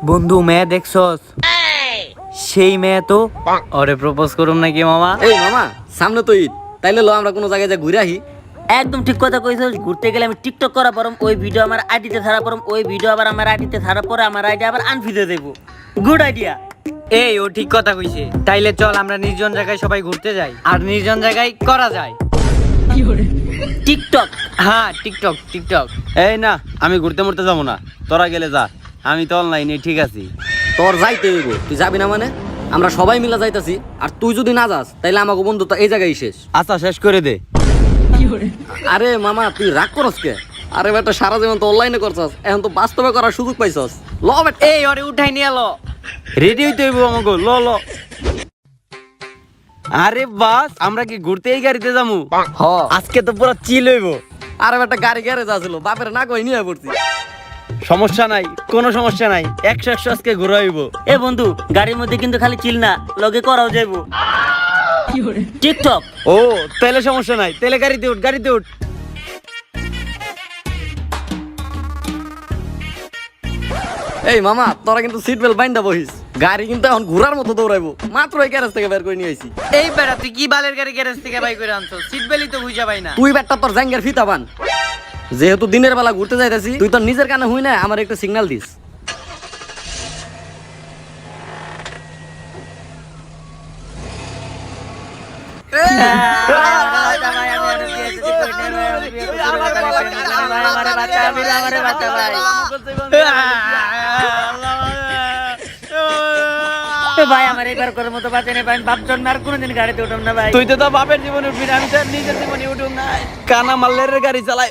বন্ধু মেয়ে দেখছস? সেই মেয়ে তো ওরে প্রপোজ করুম নাকি মামা? এই মামা, সামনে তো ঈদ, তাইলে লো আমরা কোনো জায়গায় যা ঘুরে আহি। একদম ঠিক কথা কইছস। ঘুরতে গেলে আমি টিকটক করা পরম, ওই ভিডিও আমার আইডিতে ছাড়া পরম, ওই ভিডিও আবার আমার আইডিতে ছাড়া পরে আমার আইডি আবার আনফিদে দেব। Good idea. এই ও ঠিক কথা কইছে। তাইলে চল আমরা নির্জন জায়গায় সবাই ঘুরতে যাই, আর নির্জন জায়গায় করা যায় টিকটক। হ্যাঁ টিকটক টিকটক। এই না, আমি ঘুরতে মরতে যাবো না, তোরা গেলে যা, আমি তো অনলাইনে ঠিক আছি। তোর যাইতে হইব, তুই যাবি না মানে? আমরা সবাই মিলে যাইতাছি, আর তুই যদি না যাস তাইলে আমাকে বন্ধু তো এই জায়গায় শেষ। আচ্ছা শেষ করে দে। আরে মামা, তুই রাগ করস কে? আরে বেটা, সারা জীবন তো অনলাইনে করছস, এখন তো বাস্তবে করার সুযোগ পাইছস। ল বেটা। এই ওরে উঠাই নিয়ে এলো। রেডি হইতে হইব আমাকে, ল ল। আরে বাস, আমরা কি ঘুরতে এই গাড়িতে যাবো? হ। আজকে তো পুরো চিল হইব। আরে বেটা, গাড়ি গ্যারেজ আছিল, বাপের না কই নিয়ে পড়ছি। সমস্যা নাই, কোনো সমস্যা নাই, 100 আজকে ঘুরা হইব। এ বন্ধু, গাড়ির মধ্যে কিন্তু খালি চিল না, লগে করাও যাইব টিকটক। ও তাহলে সমস্যা নাই, তাহলে গাড়িতে উঠ, গাড়িতে উঠ। এই মামা, তোরা কিন্তু সিট বেল্ট বাইন্দা বহিস, গাড়ি কিন্তু এখন ঘোরার মতো দৌড়াইবো। মাত্র এই গ্যারেজ থেকে বের করে নিয়ে আইছি। এই বেড়া তুই কি বালের গাড়ি গ্যারেজ থেকে বাই করে আনছো? সিট বেলই তো বুঝা পাই না। তুই বেটা তোর জাঙ্গের ফিতা বান। যেহেতু দিনের বেলা ঘুরতে যাইতাছি, তুই তোর নিজের কানে হুই না আমার একটা সিগন্যাল দিস। ভাই আমার এবার করার মতো বাঁচে নেই ভাই, বাপজন আর কোনোদিন গাড়িতে উঠলাম না ভাই। তুই তো বাপের জীবনে উঠবি না, আমি তো আর নিজের জীবনে উঠুম না। কানা মাল্লের গাড়ি চালাই।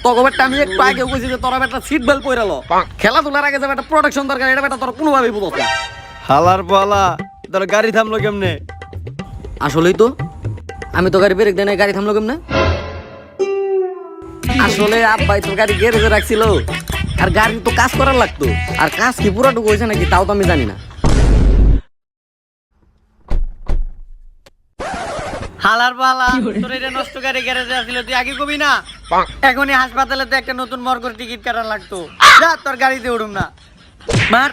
তোকে বেটা আমি একটু আগে কইছি যে তোরা বেটা সিট বেল্ট পইরালো। খেলাধুলার আগে যে বেটা প্রোটেকশন দরকার, এটা বেটা তোর কোনোভাবেই বুঝছ না। হালার পালা, তোর গাড়ি থামলো কেমনে? আসলেই তো আমি তো গাড়ি ব্রেক দেয় নাই, গাড়ি থামলো কেমনে? আসলে আব্বাই তো গাড়ি গ্যারেজে রাখছিল, আর গাড়ি তো কাজ করার লাগতো, আর কাজ কি পুরাটুকু হয়েছে নাকি তাও তো আমি জানি না। হালার পালা, তোর এটা নষ্ট গাড়ি গ্যারেজে আসছিল, তুই আগে কবি না? এখনই হাসপাতালে তো একটা নতুন মর্গের টিকিট কাটা লাগতো। যা তোর গাড়িতে উঠুম না। মার।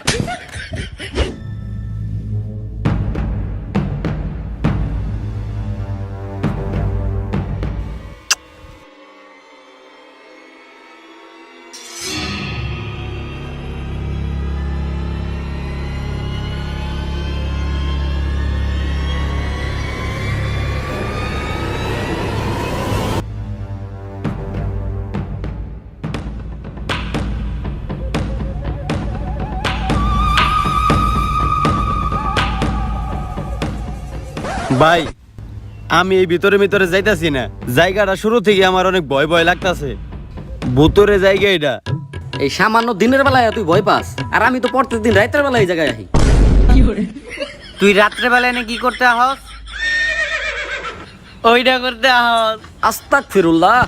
ভাই, আমি এই ভিতরে ভিতরে যাইতাছি না, জায়গাটা শুরু থেকে আমার অনেক ভয় ভয় লাগতাছে। ভুতুরে জায়গা এটা। এই সামান্য দিনের বেলায় তুই ভয় পাস, আর আমি তো প্রত্যেকদিন রাতের বেলায় এই জায়গায় আহি। তুই রাত্রে বেলায় না কি করতে আহস? ওইটা করতে আহস। আস্তাগফিরুল্লাহ।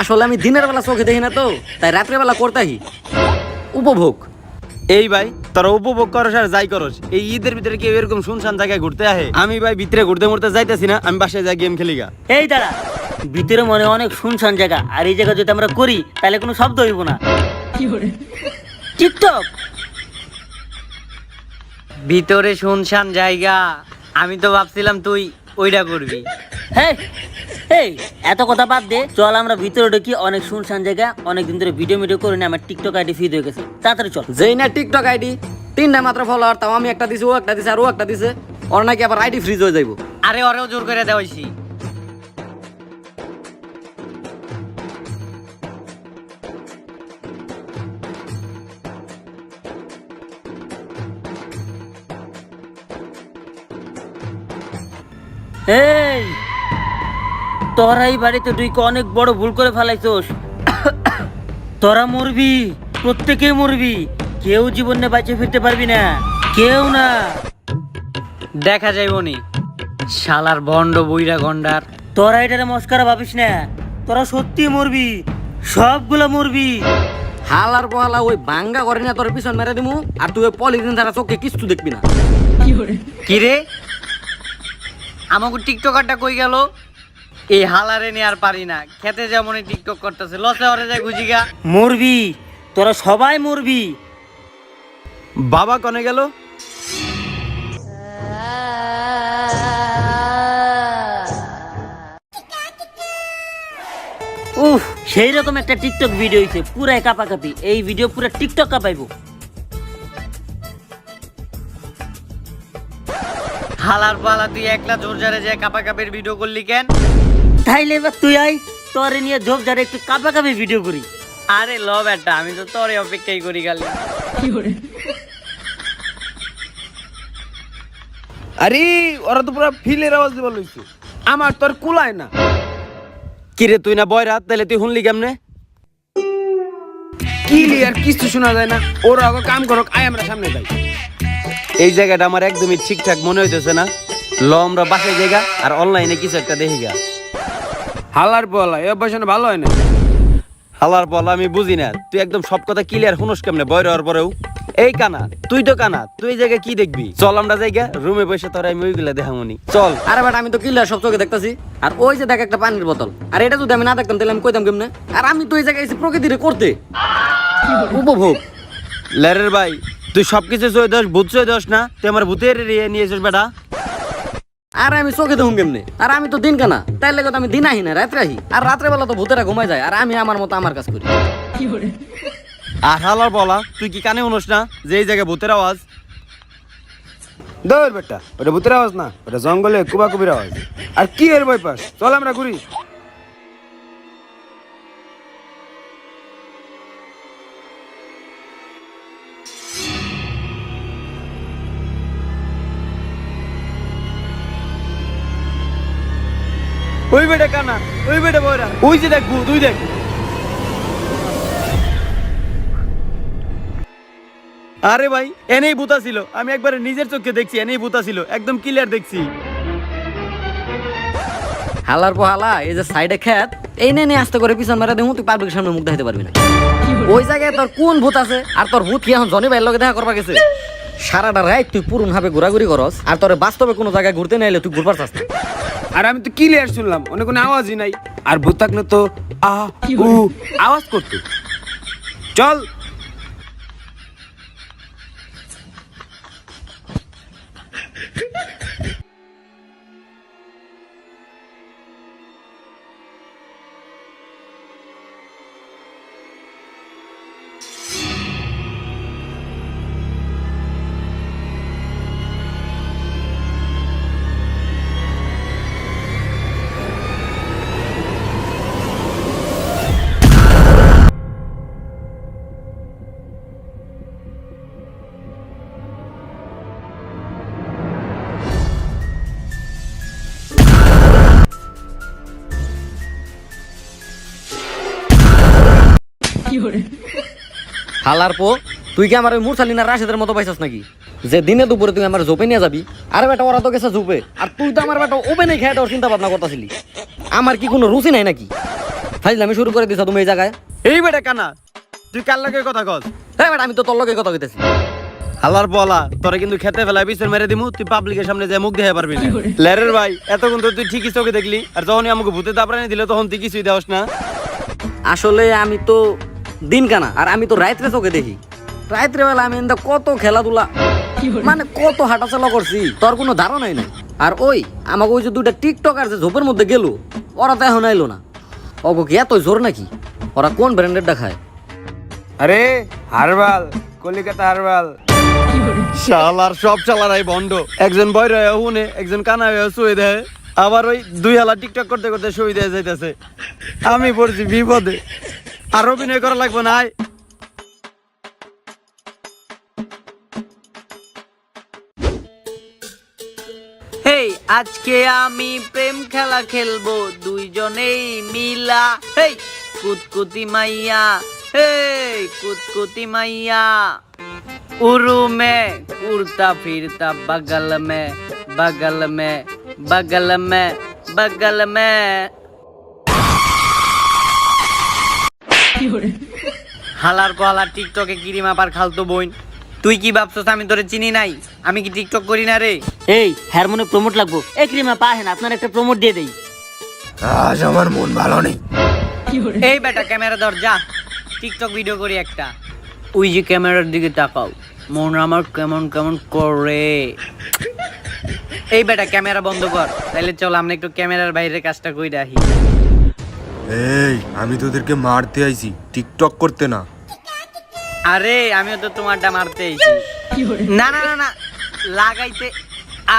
আসলে আমি দিনের বেলা চোখে দেখি না তো, তাই রাত্রে বেলা করতে আহি উপভোগ। এই ভাই, তোরা উপভোগ করস আর যাই করস, এই ঈদের ভিতরে কেউ এরকম শুনশান জায়গায় ঘুরতে আহে? আমি ভাই ভিতরে ঘুরতে মুড়তে যাইতাছি না, আমি বাসায় যাই গেম খেলি গা। এই দাঁড়া, ভিতরে মনে অনেক শুনশান জায়গা, আর এই জায়গা যদি আমরা করি তাহলে কোনো শব্দ হইব না। টিকটক। ভিতরে শুনশান জায়গা, আমি তো ভাবছিলাম তুই ওইটা করবি। হ্যাঁ, এই এত কথা বাদ দে, চল আমরা ভিতরে ঢুকি। অনেক শুনশান জায়গা, অনেকদিন ধরে ভিডিও করে না, আমার টিকটক আইডি ফ্রি হয়ে গেছে। তাড়াতাড়ি চল। যেই না টিকটক আইডি 3টা মাত্র ফলোয়ার, তাও আমি একটা দিছি, ও একটা দিছে, আর ও একটা দিছে, ওর নাকি আবার আইডি ফ্রিজ হয়ে যাইব। আরে ওরেও জোর করে দেওয়াইছি। এই তোরা এই বাড়িতে তুই অনেক বড় ভুল করে ফেলাইছোস। তোরা মরবি, প্রত্যেকেই মরবি, কেউ জীবনে বাঁচে ফিরতে পারবি না, কেউ না। দেখা যাইবনি শালার ভণ্ড বইরা গন্ডার। তোরা এটারে মস্কারা ভাবিস না, তোরা সত্যি মরবি, সবগুলা মরবি। হালার বহালা ওই বাঙ্গা করে না তোর পিছন মেরে দিমু, আর তুই ওই পলিথিন ধারা চোখে কিছু দেখবি না। কি রে, আমাকে টিকটকারটা কই গেল? এই হালারে নিয়ে আর পারি না, খেতে যেমন টিকটক করতেছে, লসে ওরে যায় গুজিগা। মরবি, তোরা সবাই মরবি। বাবা কনে গেল? উফ, সেই রকম একটা টিকটক ভিডিও হইছে, পুরাই কাপাকাপি। এই ভিডিও পুরা টিকটক কাঁপাইবো। হালার পালা তুই একলা জোরজারে যে কাপাকাপির ভিডিও করলি কেন? তাইলে এবার তুই আই, তোরে নিয়ে ঝোপ ঝাড়ে একটু কাপাকাপি ভিডিও করি। আরে ল বেটা, আমি তো তোরে অপেক্ষাই করি খালি। আরে ওরা তো পুরো ফিলের আওয়াজ দিয়ে বলছে, আমার তোর কুলায় না। কিরে তুই না বয় রাত, তাহলে তুই শুনলি কেমনে? ক্লিয়ার কিছু শোনা যায় না। ওরা আগে কাম করক, আয় আমরা সামনে যাই। এই জায়গাটা আমার একদমই ঠিকঠাক মনে হইতেছে না। ল আমরা বাসায় জায়গা আর অনলাইনে কিছু একটা দেখি গা। হালার বলা এ অভ্যাস ভালো হয় না। হালার বলা আমি বুঝি না, তুই একদম সব কথা ক্লিয়ার শুনোস কেমনে বয় হওয়ার পরেও? এই কানা, তুই তো কানা, তুই এই জায়গায় কি দেখবি? চল আমরা জায়গা রুমে বসে তোরা আমি ওইগুলা দেখামনি। চল। আরে বেটা আমি তো ক্লিয়ার সব চোখে দেখতাছি। আর ওই যে দেখ একটা পানির বোতল, আর এটা যদি আমি না দেখতাম তাহলে আমি কইতাম কেমনে? আর আমি তো এই জায়গায় এসে প্রকৃতিরে করতে উপভোগ। লেরের ভাই, তুই সবকিছু চই দোষ, ভূত চই দোষ না, তুই আমার ভূতের নিয়েছিস বেটা। আর আমি চোখে দেখুন কেমনে? আর আমি তো দিন কানা, তাই লেগে তো আমি দিন আহি না, রাত্রে আহি। আর রাত্রে বেলা তো ভূতেরা ঘুমায় যায়, আর আমি আমার মতো আমার কাজ করি। আর হালার বলা, তুই কি কানে শুনোস না যে এই জায়গায় ভূতের আওয়াজ? দৌড় বেটা, ওটা ভূতের আওয়াজ না, ওটা জঙ্গলে কুবাকুবির আওয়াজ। আর কি এর বই পাস, চল আমরা ঘুরি। ওই বেটা কানা, ওই বেটা বয়রা, ওই যে দেখ ভূত, তুই দেখ। আরে ভাই, এনেই ভূতা ছিল, আমি একবারে নিজের চোখে দেখছি, এনেই ভূতা ছিল, একদম ক্লিয়ার দেখছি। হালার পো হালা, এই যে সাইডে খেত, এই নে আস্তে করে পিছন মারা দেবো, তুই পাবলিকের সামনে মুখ দেখাতে পারবি না। ওই জায়গায় তোর কোন ভূত আছে? আর তোর ভূত কি এখন জনি ভাইয়ের লগে দেখা করবা গেছে? সারাটা রাত তুই পুরুন ভাবে ঘোরাঘুরি করস, আর তোর বাস্তবে কোনো জায়গায় ঘুরতে না এলে তুই ঘুরবার চাস না। আর আমি তো ক্লিয়ার শুনলাম, অনেক কোনো আওয়াজই নাই। আর ভূত থাকলে তো আ উ আওয়াজ করতো। চল। হালার পো, তুই কি আমার ওই মুরসালিনা রাশেদের মতো পাইছস নাকি যে দিনে দুপুরে তুই আমার জোপে নিয়ে যাবি? আরে বেটা ওরা তো গেছে জোপে, আর তুই তো আমার বেটা ওপেনে খেয়ে দেওয়ার চিন্তা ভাবনা করতেছিলি। আমার কি কোনো রুচি নাই নাকি? ফাইজলামি শুরু করে দিছ তুমি এই জায়গায়। এই বেটা কানা, তুই কার লগে কথা কস? হ্যাঁ বেটা আমি তো তোর লগে কথা কইতেছি। হালার বলা, তোরা কিন্তু খেতে ফেলা পিছন মেরে দিমু, তুই পাবলিকের সামনে যে মুখ দেখে পারবি না। লেরের ভাই, এতক্ষণ তো তুই ঠিকই চোখে দেখলি, আর যখনই আমাকে ভূতে দাবরানি দিল তখন তুই কিছুই দেওস না। আসলে আমি তো দিন কানা, আর আমি তো রাত্রে চোখে দেখি। রাত্রে বেলা আমি এন্দা কত খেলাধুলা, মানে কত হাঁটাচলা করছি, তোর কোনো ধারণাই নাই। আর ওই আমাকে ওই যে দুইটা টিকটকার যে ঝোপের মধ্যে গেল, ওরা তো এখন আইলো না। ওগো কি এত জোর নাকি? ওরা কোন ব্র্যান্ডের দেখায়? আরে হারবাল, কলিকাতা হারবাল। শালার সব শালারাই ভণ্ড, একজন বয়রা হয়ে হুনে, একজন কানা হয়ে শুয়ে দেয়, আবার ওই দুই হালা টিকটক করতে করতে শুয়ে দেয় যাইতেছে। আমি পড়ছি বিপদে, আর অভিনয় করা লাগবে না। আয় হেই, আজকে আমি প্রেম খেলা খেলবো দুইজনেই মিলা। হেই কুতকুতি মাইয়া, হেই কুতকুতি মাইয়া, उरु में उड़ता फिरता बगल में बगल में बगल में बगल में। হালার পালা টিকটকে কিরিমা পার খালতো বোন, তুই কি ভাবছস আমি তোরে চিনি নাই? আমি কি টিকটক করি না রে? এই হারমোনে প্রমোট লাগবো, এক রিমা পাহেন আপনার একটা প্রমোট দিয়ে দেই। আজ আমার মন ভালো নেই। এই বেটা ক্যামেরা ধর, যা টিকটক ভিডিও করি একটা। ওই যে ক্যামেরার দিকে তাকাও, মন আমার কেমন কেমন করে। এই বেটা ক্যামেরা বন্ধ কর, তাইলে চল আমরা একটু ক্যামেরার বাইরে কাজটা কই রাখি। এই আমি তোদেরকে মারতে আইছি, টিকটক করতে না। আরে আমিও তো তোমারটা মারতে আইছি। না না না না লাগাইতে।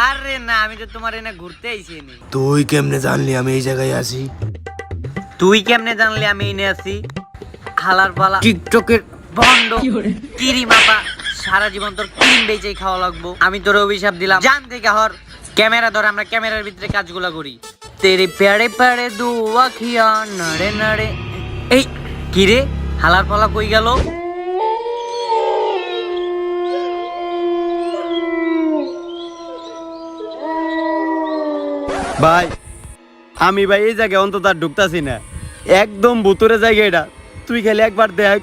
আরে না, আমি তো তোমার এনে ঘুরতে আইছি নি। তুই কেমনে জানলি আমি এই জায়গায় আছি? তুই কেমনে জানলি আমি এনে আছি? হালার পালা টিকটকের বন্ধ কিরি মাপা, সারা জীবন তোর ক্রিম বেচেই খাওয়া লাগবো। আমি তোর অভিশাপ দিলাম, জান থেকে হর। ক্যামেরা ধর, আমরা ক্যামেরার ভিতরে কাজগুলা করি। তেরে প্যারে প্যারে দু আখিয়া নড়ে নড়ে। এই কি রে, হালার পালা কই গেল? ভাই আমি ভাই এই জায়গায় অন্তত আর ঢুকতাছি না, একদম ভুতুরে জায়গা এটা। তুই খালি একবার দেখ।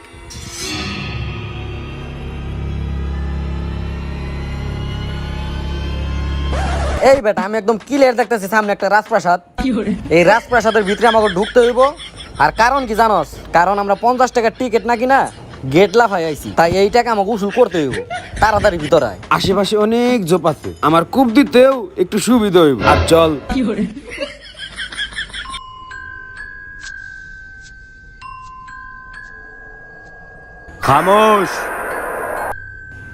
এই বেটা আমি একদম ক্লিয়ার দেখতেছি সামনে একটা রাজপ্রাসাদ। এই রাজপ্রাসাদের ভিতরে আমাকে ঢুকতে হইব। আর কারণ কি জানোস? কারণ আমরা 50 টাকার টিকিট নাকি না গেট লাফাই আইছি, তাই এই টাকা আমাকে উসুল করতে হইব। তাড়াতাড়ি ভিতরে আয়। আশেপাশে অনেক জোপ আছে, আমার কূপ দিতেও একটু সুবিধা হইব। আর চল। খামোশ।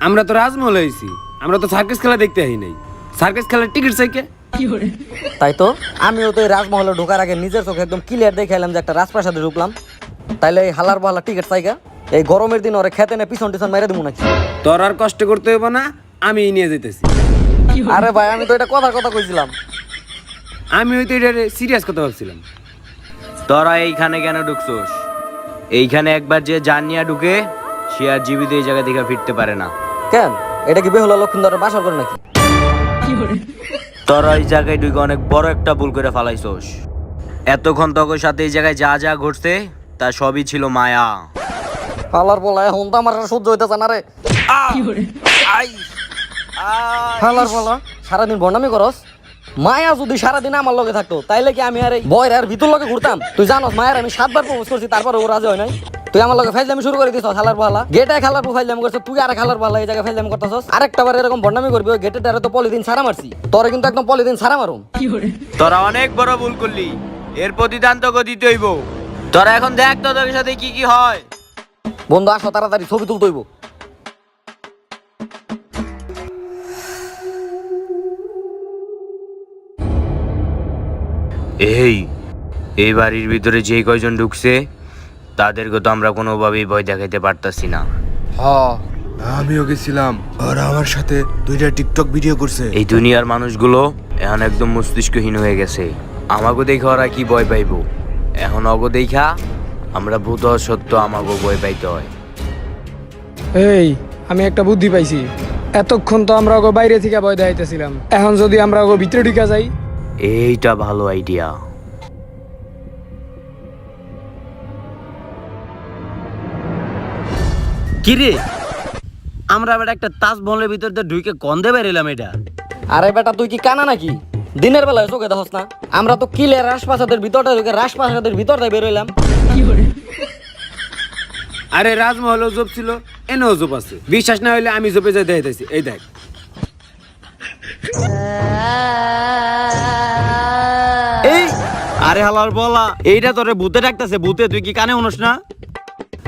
আমরা তো রাজমহল হয়েছি, আমরা তো সার্কাস খেলা দেখতে আই নাই। সার্কাস খেলার টিকিট চাই কে? তাই তো আমিও তো এই রাজমহলে ঢোকার আগে নিজের চোখে একদম ক্লিয়ার দেখে এলাম যে একটা রাজপ্রাসাদে ঢুকলাম। তাইলে এই হালার বালা টিকিট চাইগা। এই গরমের দিন ওরে খেতে না পিছন টিছন মেরে দেবো নাকি? তোর আর কষ্ট করতে হইব না, আমি নিয়ে যেতেছি। আরে ভাই আমি তো এটা কথার কথা কইছিলাম। আমি হয়তো এটা সিরিয়াস কথা ভাবছিলাম। তোরা এইখানে কেন ঢুকছোস? এইখানে একবার যে জানিয়া ঢুকে সে আর জীবিত এই জায়গা থেকে ফিরতে পারে না। কেন, এটা কি বেহুলা লক্ষিন্দরের বাসর করে নাকি? তোরা এই জায়গায় ঢুকে অনেক বড় একটা ভুল করে ফালাইছোস। এতক্ষণ তোর সাথে এই জায়গায় যা যা ঘটছে তা সবই ছিল মায়া। হালার বলা এখন তো আমার আর সহ্য হইতেছে না রে। হালার বলা সারাদিন বন্ডামি করস। মায়া যদি সারাদিন আমার লগে থাকতো তাইলে কি আমি আর এই বয়ের আর ভিতর লগে ঘুরতাম? তুই জানোস মায়ের আমি 7 বার প্রপোজ করছি, তারপরে ও রাজি হয় নাই। তুই আমার লগে ফাইজলামি শুরু করে দিছ। খালার পালা গেটে খালার ফাইজলামি করছ, তুই আর খালার পালা এই জায়গায় ফাইজলামি করতেছস। আরেকটা বার এরকম বন্ডামি করবি, ওই গেটের দ্বারা তো পলিথিন ছাড়া মারছি। তোরে কিন্তু একদম পলিথিন ছাড়া মারুম। তোরা অনেক বড় ভুল করলি, এর প্রতিদান তোকে দিতে হইব। তোরা এখন দেখ তোদের সাথে কি কি হয়। বন্ধু আসো, তাড়াতাড়ি ছবি তুলতে হইব। এই বাড়ির ভিতরে যে কয়জন ঢুকছে তাদেরকে তো আমরা কোনোভাবেই ভয় দেখাইতে পারতাছি না। আমিও গেছিলাম, আর আমার সাথে 2টা টিকটক ভিডিও করছে। এই দুনিয়ার মানুষগুলো এখন একদম মস্তিষ্কহীন হয়ে গেছে। আমাকে দেখে ওরা কি ভয় পাইবো? এখন অগো দেখা আমরা ভূত সত্য আমাকে ভয় পাইতে হয়। এই আমি একটা বুদ্ধি পাইছি। এতক্ষণ তো আমরা ওগো বাইরে থেকে ভয় দেখাইতেছিলাম, এখন যদি আমরা ওগো ভিতরে ঢুকে যাই। এইটা ভালো আইডিয়া। কি রে, আমরা আবার একটা তাজমহলের ভিতর দিয়ে ঢুকে গন্ধে বেরিলাম এটা। আরে বেটা তুই কি কানা নাকি? দিনের বেলায় চোখে দেখস না? আমরা তো কিলের রাজপ্রাসাদের ভিতরটা ঢুকে রাজপ্রাসাদের ভিতরটাই বেরোইলাম। আরে রাজমহলও জোপ ছিল, এনেও জোপ আছে। বিশ্বাস না হইলে আমি জোপে যাই দেখাইতেছি। এই দেখ। এই আরে হালার বলা, এইটা তোরে ভূতে ডাকতেছে। ভূতে, তুই কি কানে শুনস না?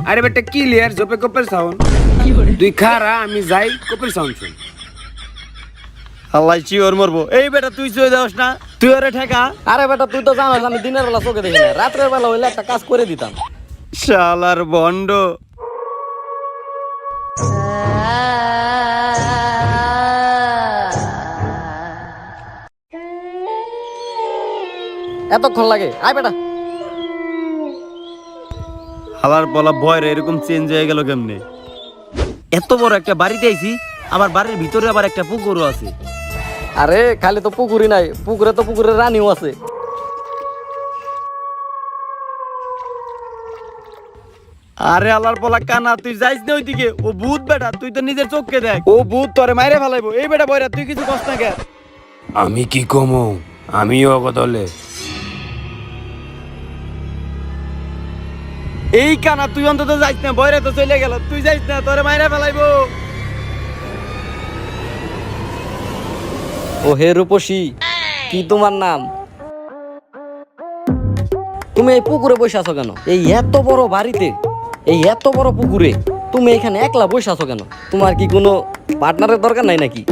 আরে বেটা ক্লিয়ার জোপে কোপের সাউন্ড। তুই খারা, আমি যাই কোপের সাউন্ড শুন। আল্লাহ চিওর মরবো। এই বেটা তুই চলে যাস না, তুই ওরে ঠেকা। আরে বেটা তুই তো জানোস আমি দিনের বেলা চোখে দেখি না, রাত্রের বেলা হইলে একটা কাজ করে দিতাম। শালার বন্ড। এতক্ষণ লাগে? আয় বেটা। হালার বলা ভয় এরকম চেঞ্জ হয়ে গেল কেমনে? এত বড় একটা বাড়িতে আইছি, আবার বাড়ির ভিতরে আবার একটা পুকুরও আছে। আরে খালি তো পুকুরি নাই, পুকুরে তো পুকুরের রানীও আছে। আরে আল্লাহর পলা কানা, তুই যাইস না ওইদিকে। ও ভূত বেটা, তুই তো নিজের চোখকে দেখ। ও ভূত তোরে মাইরে ফেলাইবো। এই বেটা বয়রা, তুই কিছু কষ্ট না কেন? আমি কি কমো? আমিও অগদলে। এই কানা তুই অন্তত যাইস না, বয়রা তো চলে গেল। তুই যাইস না, তোরে মাইরে ফেলাইবো। ও হে রূপসী, কি তোমার নাম? তুমি এই পুকুরে বসে আছো কেন? এই এত বড় বাড়িতে, এই এত বড় পুকুরে তুমি এখানে একলা বসে আছো কেন? তোমার কি কোনো পার্টনারের দরকার নাই নাকি?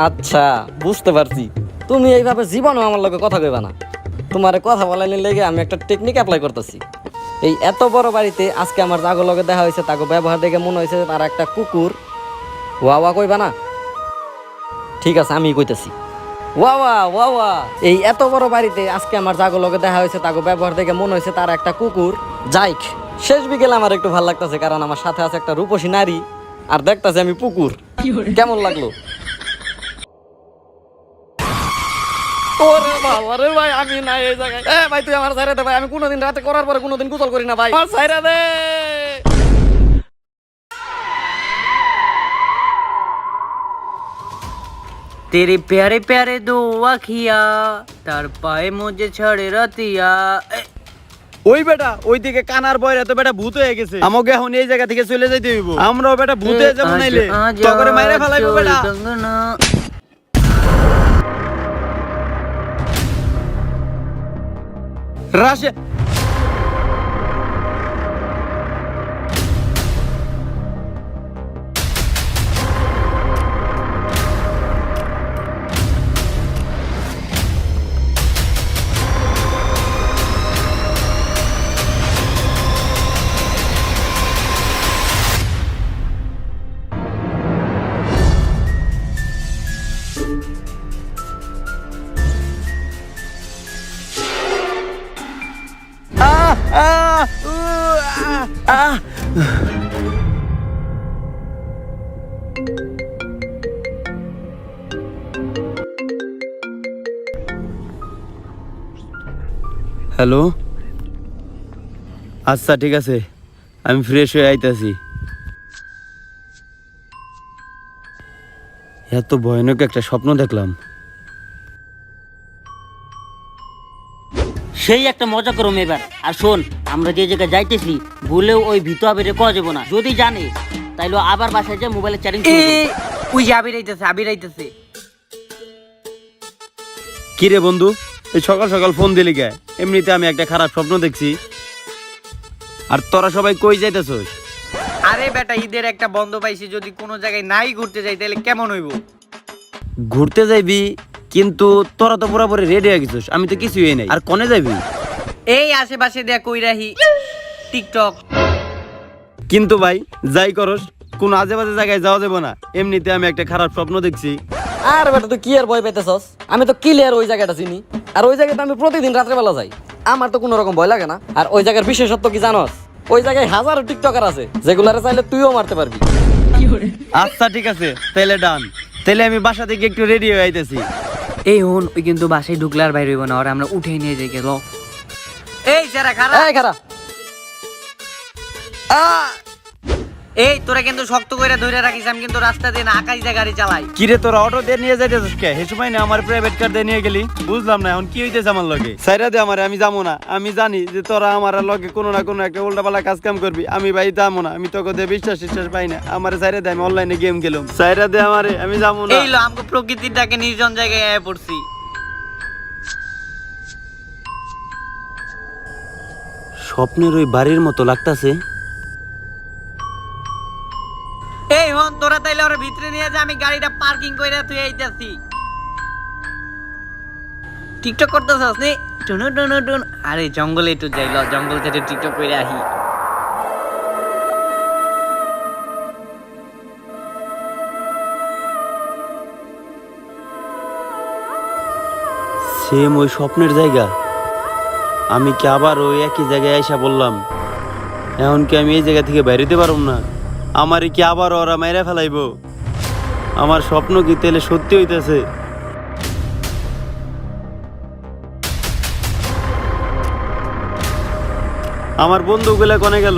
আচ্ছা, বুঝতে পারছি। তুমি এইভাবে জীবনও আমার লগে কথা কইবা না। তোমারে কথা বলাইলে লেগে আমি একটা টেকনিক অ্যাপ্লাই করতেছি। এই এত বড় বাড়িতে আজকে আমার জাগো লগে দেখা হয়েছে, তাকে ব্যবহার দেখে মনে হয়েছে তার একটা কুকুর। ওয়া ওয়া কইবা না? ঠিক আছে, আমি কইতেছি। ওয়া ওয়া ওয়া ওয়া। এই এত বড় বাড়িতে আজকে আমার জাগো লগে দেখা হয়েছে, তাকে ব্যবহার দেখে মনে হয়েছে তার একটা কুকুর। যাইক, শেষ বিকেলে আমার একটু ভালো লাগতেছে, কারণ আমার সাথে আছে একটা রূপসী নারী আর দেখতেছে আমি পুকুর। কেমন লাগলো? ওরে বাবা রে ভাই, আমি না এই জায়গায়। এ ভাই, তুই আমার ছাইরা দে ভাই, আমি কোনোদিন রাতে করার পরে কোনোদিন গোসল করি না ভাই, আমার ছাইরা দে। तेरे प्यारे प्यारे दो आखिया तार पाए मुझे छड़े रतिया। ওই বেটা ওইদিকে কানার বয়রা তো বেটা ভূত হয়ে গেছে, আমাকে এখন এই জায়গা থেকে চলে যাইতে হইব। আমরাও বেটা ভূত হয়ে যাবো, নাইলে তগরে মাইরা ফেলাইবো বেটা। রাশে হ্যালো, আচ্ছা ঠিক আছে, আমি ফ্রেশ হয়ে আইতাছি। এত ভয়ানক একটা স্বপ্ন দেখলাম। সেই একটা মজা করো এবার। আর শোন, আমরা যে জায়গায় যাইতেছি ভুলেও ওই ভিতর আবিরে কয়া যাবো না। যদি জানে তাইলে আবার বাসায় যায় মোবাইলে চ্যাটিং এ ওই যে আবিরাইতেছে। কি রে বন্ধু, এই সকাল সকাল ফোন দিলি কে? এমনিতে আমি একটা খারাপ স্বপ্ন দেখছি। আর তোরা সবাই কই যাইতেছস? আরে বেটা, ঈদের একটা বন্ধ পাইছি, যদি কোনো জায়গায় নাই ঘুরতে যাই তাহলে কেমন হইব? ঘুরতে যাইবি, কিন্তু তোরা তো পুরোপুরি রেডি হয়ে গেছিস, আমি তো কিছুই নাই। আর কোনে যাবি? এই আশেপাশে দেখ কই রাহি টিকটক। কিন্তু ভাই যাই করস, কোন আজে বাজে জায়গায় যাওয়া যাবে না। এমনিতে আমি একটা খারাপ স্বপ্ন দেখছি। আর বেটা, তুই কি আর ভয় পেতেছস? আমি তো ক্লিয়ার ওই জায়গাটা চিনি, আর ওই জায়গাতে আমি প্রতিদিন রাত্রেবেলা যাই। আমার তো কোনো রকম ভয় লাগে না। আর ওই জায়গার বিশেষত্ব কি জানোস? ওই জায়গায় হাজারো টিকটকার আছে, যেগুলারে চাইলে তুইও মারতে পারবি। আচ্ছা ঠিক আছে, তাহলে ডান। তাহলে আমি বাসা থেকে একটু রেডি হয়ে আইতেছি। এই হন, ওই কিন্তু বাসায় ঢুকলে আর বাইরে হইব না, আর আমরা উঠে নিয়ে যাই গেল। এই যারা খারাপ, এই খারা, এই তোরা কিন্তু শক্ত করে ধরে রাখিস, আমি কিন্তু রাস্তা দিয়ে না আকাশ দিয়ে গাড়ি চালাই। কিরে তোরা অটো দিয়ে নিয়ে যাইতেছিস কে? হে সময় না আমার প্রাইভেট কার দিয়ে নিয়ে গেলি, বুঝলাম না এখন কি হইতেছে আমার লগে। সাইরা দে আমারে, আমি যাবো না। আমি জানি যে তোরা আমার লগে কোনো না কোনো একটা উল্টাপাল্টা কাজ কাম করবি। আমি ভাই যাবো না, আমি তোকে দিয়ে বিশ্বাস পাই না। আমারে সাইরা দে, আমি অনলাইনে গেম খেলুম। সাইরা দে আমারে, আমি যাবো না। এই লো, আমাকে প্রকৃতির ডাকে নির্জন জায়গায় আয়া পড়ছি। স্বপ্নের ওই বাড়ির মতো লাগতাছে। এই হন, তোরা তাইলে ওরা ভিতরে নিয়ে যা, আমি গাড়িটা পার্কিং কইরা তুই আইতাছি। টিকটক করতেছস নি? টুনু টুনু টুন। আরে জঙ্গলে একটু যাইল, জঙ্গল থেকে টিকটক করে আহি। সেম ওই স্বপ্নের জায়গা। আমি কি আবার ওই একই জায়গায় আইসা বললাম? এখন কি আমি এই জায়গা থেকে বেরোতে পারব না? আমারে কি আবার ওরা মাইরা ফেলাইবো? আমার স্বপ্ন কি তেলে সত্যি হইতেছে? আমার বন্ধুগুলা কোনে গেল?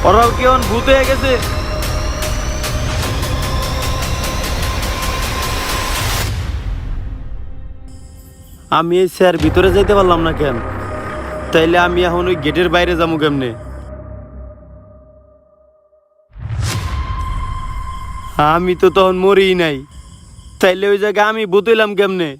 ওরাও কি এখন ভূত হয়ে গেছে? আমি এই স্যার ভিতরে যাইতে পারলাম না কেন? তাইলে আমি এখন ওই গেটের বাইরে যাবো কেমনে? আমি তো তখন মরিই নাই, তাইলে ওই জায়গায় আমি ভূত হইলাম কেমনে?